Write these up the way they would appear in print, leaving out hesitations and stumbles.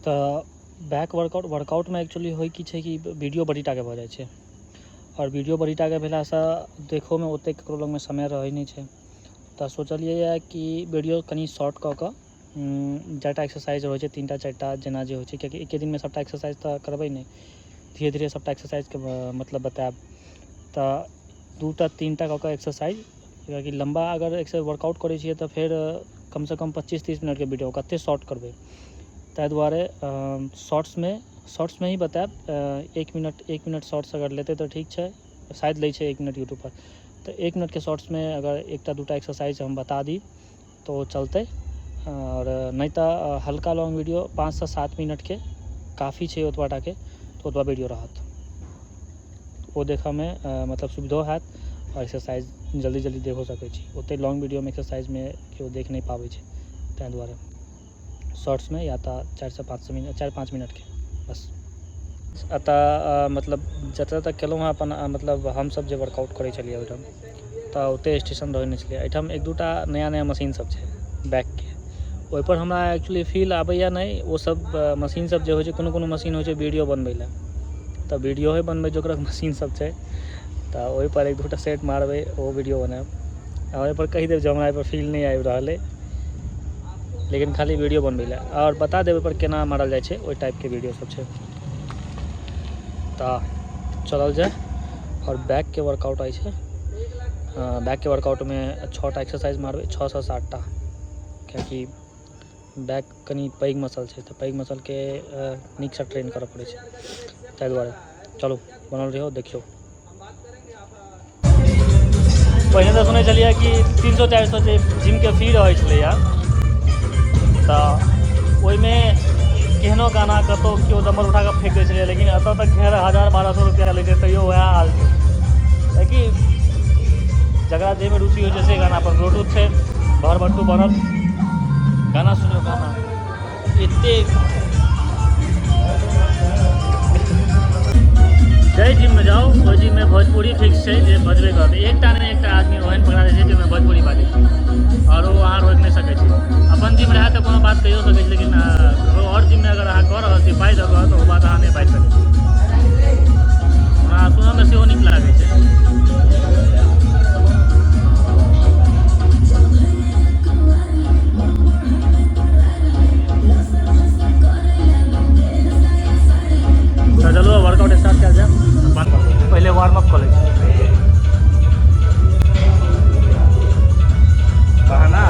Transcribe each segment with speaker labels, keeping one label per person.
Speaker 1: तो back workout में actually होइ कि छै कि वीडियो बड़ी टाके भऽ जाइ छै और वीडियो बड़ी टाके भेलासँ देखोमे ओते ककरो लगमे समय रहै नहि छै। तऽ सोचलियै कि वीडियो कनि शॉर्ट कऽ कऽ चारिटा एक्सरसाइज होइ छै, 3टा 4टा जेना जे होइ छै, कियाकि एके दिनमे सबटा एक्सरसाइज तऽ करबै नहि, धीरे धीरे सबटा एक्सरसाइजके मतलब बतायब। तऽ 2टा 3टा कऽ कऽ एक्सरसाइज, कियाकि लम्बा अगर वर्कआउट करै छियै तऽ फेर कमसँ कम 25-30 मिनटके वीडियो कतेक शॉर्ट करबै, ताहि दुआरे शॉर्ट्समे ही बतायब। 1 मिनट शॉर्ट्स अगर लेतै तऽ ठीक छै, शायद लै छै 1 मिनट यूट्यूबपर। तऽ 1 मिनटके शॉर्ट्समे अगर 1टा 2टा एक्सरसाइज हम बता दी तो चलतै, और नहीं तो हल्का लॉन्ग वीडियो 5 से 7 मिनटके काफ़ी छै ओतबाटाके, तो ओतबा वीडियो रहत, वो देखऽमे मतलब सुविधो हैत और एक्सरसाइज जल्दी जल्दी देखो सकै छी। ओते लॉन्ग वीडियोमे एक्सरसाइजमे केओ देख नहीं पाबै छै, ताहि दुआरे शॉर्ट्समे या तो 4-5 मिनटके बस। एतऽ मतलब जतऽ तक केलहुँ हँ अपन मतलब हमसब जे वर्कआउट करै छलियै ओहिठाम, तऽ ओते स्टेशन रहै नहि छलै। एहिठाम 1-2टा नया मशीन सब छै बैकके, ओहिपर हमरा एक्चुअली फील आबैया नहि। ओ सब मशीन सब जे होइ छै, कोनो मशीन होइ छै वीडियो बनबै लए, तऽ वीडियोए बनबै जोकरक मशीन सब छै, तऽ ओहिपर 1-2टा सेट मारबै, ओ वीडियो बनायब। और ओहिपर कहि देब जे हमरा एहिपर फील नहीं आबि रहल अइ, लेकिन खाली वीडियो बनबै लए, और बता देब ओहिपर केना मारल जाइ छै, ओहि टाइपके वीडियो सब छै। तऽ चलल जाए। और बैकके वर्कआउट होइ छै, बैकके वर्कआउटमे 6टा एक्सरसाइज मारबै, 6 से 7टा, कियाकि बैक कनि पैघ मसल छै, तऽ पैघ मसलके नीकसँ ट्रेन करऽ पड़ै छै, ताहि दुआरे चलू बनल रहियौ देखियौ। पहिने तऽ सुनै छलियै कि 300-400 जे जिमके फी रहै छलैए, तऽ ओहिमे केहनो गाना कतहु केओ डम्बल उठा कऽ फेंक दै छलै, लेकिन एतऽ तक खैर 1000-1200 रुपैआ लै छै, तैयो वएह हाल छै। कियाकि जकरा जाहिमे रुचि होइ छै से गानापर ब्लूटूथ छै, घर बट्टू बनल, गाना सुनियौ, गाना एतेक जाहि जिममे जाउ ओहि जिममे भोजपुरी फिक्स छै जे बजबे करत। एकटा नहि एकटा आदमी ओहन पकड़ा जाइ छै जाहिमे भोजपुरी बाजै छै, और ओ अहाँ रोकि नहि सकै छी। अपन जिम रहै तऽ कोनो बात कहिओ सकै छी, लेकिन और जिममे अगर अहाँ कऽ रहल छी पाइ दऽ कऽ, तऽ ओ बात अहाँ नहि बाजि सकै छी। हमरा सुनऽमे सेहो नीक लागै छै। तऽ चलू वर्कआउट स्टार्ट कयल जाए। पहिले वार्म अप कऽ लै छी। बहाना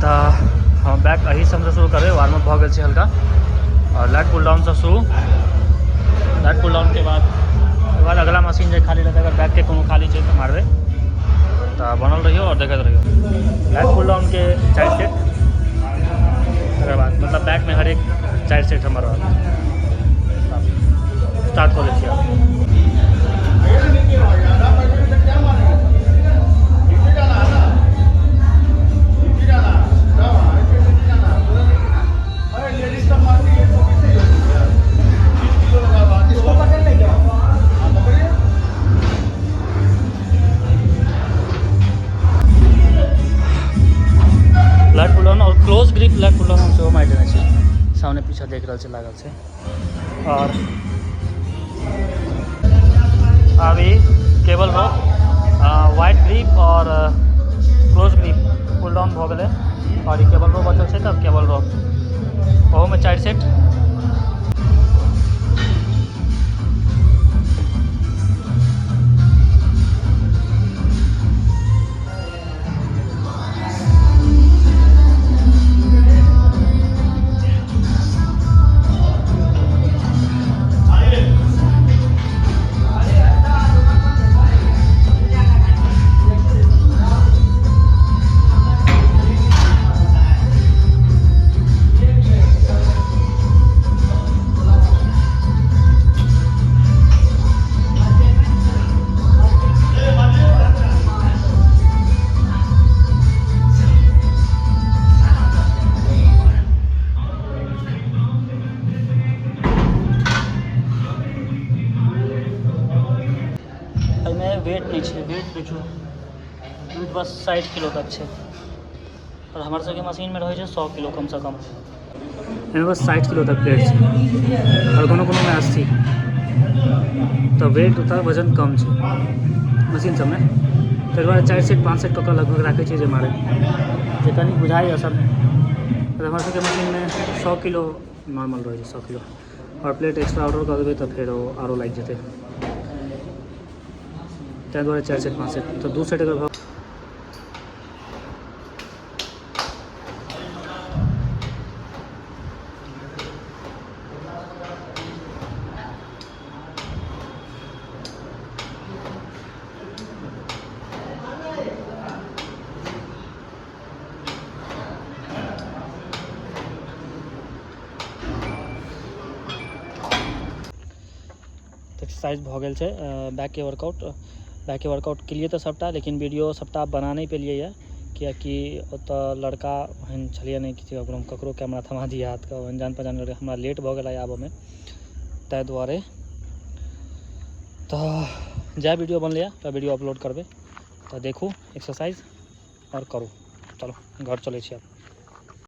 Speaker 1: तऽ हम बैक एही सबसँ शुरू करबै। वार्म अप भऽ गेल छै हल्का, और लैट पुल डाउनसँ शुरू। लैट पुल डाउनके बाद अगला मशीन जे खाली रहतै, अगर बैकके कोनो खाली छै तऽ मारबै। तऽ बनल रहियौ और देखैत रहियौ। लैट पुल डाउनके 4 सेट, तकर बाद मतलब बैकमे हरेक 4 सेट हमर रहत। स्टार्ट कऽ लै छियै। लैट पुल डाउन और close grip lat pull down हम सेहो मारि देने छी, सामने पीछा देख रहल छै, लागल छै। और अभी केबल रॉक, वाइड ग्रिप और क्लोज ग्रिप पुल डाउन भऽ गेलै, और ई केबल रॉक बचल छै। तब केबल रॉक ओहोमे 4 सेट। वेट नहीं है, वेट देखियो, वेट बस 60 किलो तक है और हमारे सबके मशीन में रहे 100 किलो कम से कम। एहिमे बस 60 किलो तक प्लेट है और कोनो में 80, तो वेट उतना वजन कम है मशीन सब में। ताहि दुआरे 4 सेट 5 सेट कऽ लगभग राखै छै जे मारे जे कनि बुझाइ असल। हमारे सबके मशीन में 100 किलो नॉर्मल रहे 100 किलो और प्लेट एक्स्ट्रा ऑर्डर कर देबै तो फिर आरो लग जेतै। ताहि दुआरे 4 सेट 5 सेट, तो 2 सेट अगर एक्सरसाइज भऽ गेल छै। बैक के वर्कआउट केलिए तऽ सबटा, लेकिन वीडियो सबटा बना नहीं पेलिए यऽ कियाकि ओतऽ लड़का ओहन छलिए नहीं कि ककरो कैमरा थमा दिए हाथ के, ओहन जान पहचान लड़का हमरा लेट भऽ गेल आबऽ में, ताहि दुआरे तऽ जै वीडियो बनलै तऽ वीडियो अपलोड करबै, तऽ देखू एक्सरसाइज और करू। चलो घर चलै छी आब।